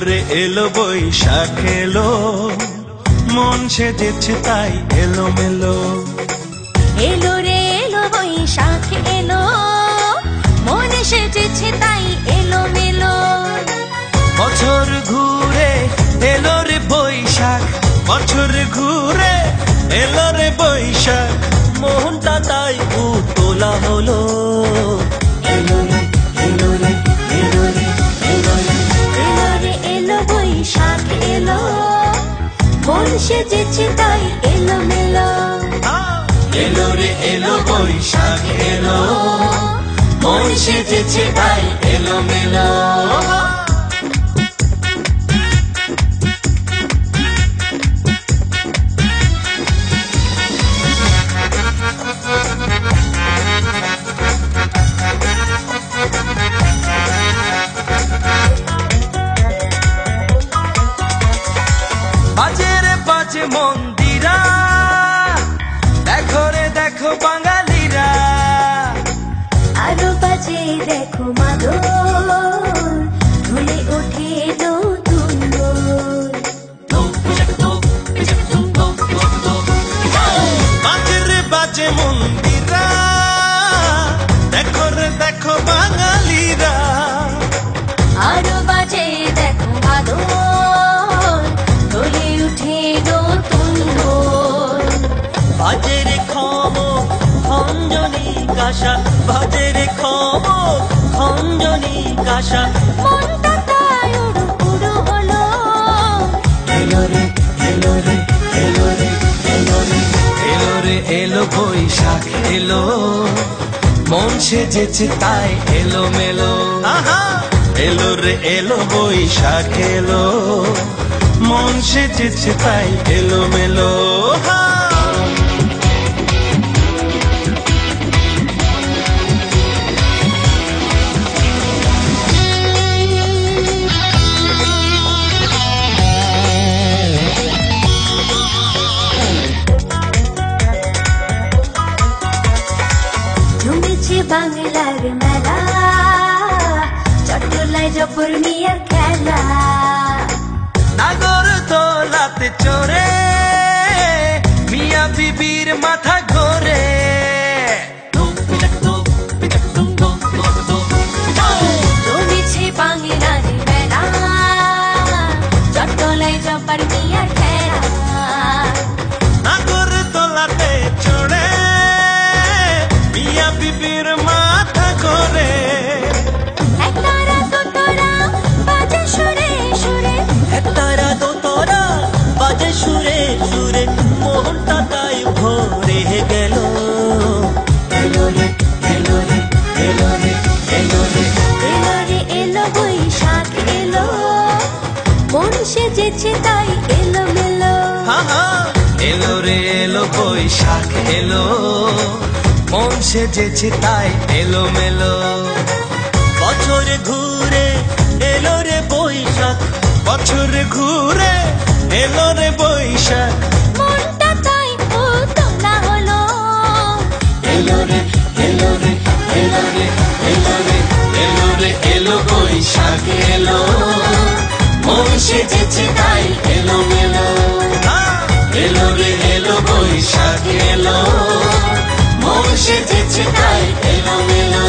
রে এলো বৈশাখ এলো, মন সেজেছে তাই এলো মেলো। এলো রে এলো বৈশাখ এলো, মন সেজেছে তাই এলো মেলো। বছর ঘুরে এলো রে বৈশাখ, বছর ঘুরে এলো রে বৈশাখ, মনটা তাই উতলা হলো। এলো রে এলো রে এলো রে এলো রে এলো রে এলো বৈশাখ এলো, মন সেজেছে তাই এলো মেলো। এলো রে এলো বৈশাখ এলো, মন সেজেছে তাই এলো মেলো। বাজে রে বাজে মন্দিরা, দেখো রে দেখো বাঙালিরা। আরো বাজে দেখো মাদল, ধুলে ওঠে নতুন দোল। বাজে রে বাজে মন্দিরা, দেখো রে দেখো বাঙালিরা। আরো বাজে দেখো মাদল, ধুলে ওঠে নতুন দোল। বাজে রে খম খঞ্জনি কাশা, বাজে রে খম খঞ্জনি কাশা, মনটা তাই উড়ু উড়ু হলো। এলো রে এলো রে এলো রে এলো রে এলো রে এলো বৈশাখ এলো, মন সেজেছে তাই এলো মেলো। এলো রে এলো বৈশাখ এলো, মন সেজেছে তাই এলো মেলো। জমেছে বাংলার মেলা, চট্টলায় জপর মিয়ার খেলা। নাগর দোলাতে চড়ে মিয়া বিবির মাথা ঘোরে। জমেছে বাংলার মেলা, চট্টলায় জপর মিয়ার খেলা। নাগর দোলাতে চড়ে মিয়া বিবির মাথা ঘোরে। একতারা দোতারা বাজে সুরে সুরে, একতারা দোতারা বাজে সুরে সুরে, মনটা তাই ভরে গেল। এলো রে এলো রে এলো রে এলো রে এলো রে এলো বৈশাখ এলো, মন সেজেছে তাই এলো মেলো। এলো রে এলো বৈশাখ এলো, মন সেজেছে তাই এলো মেলো। বছর ঘুরে এলো রে বৈশাখ, বছর ঘুরে এলো রে বৈশাখ, মনটা তাই উতলা হলো। এলো রে এলো রে এলো রে এলো রে এলো রে এলো বৈশাখ এলো, মন সেজেছে তাই এলো মেলো। এলো রে এলো বৈশাখ এলো, মন সেজেছে তাই এলো মেলো।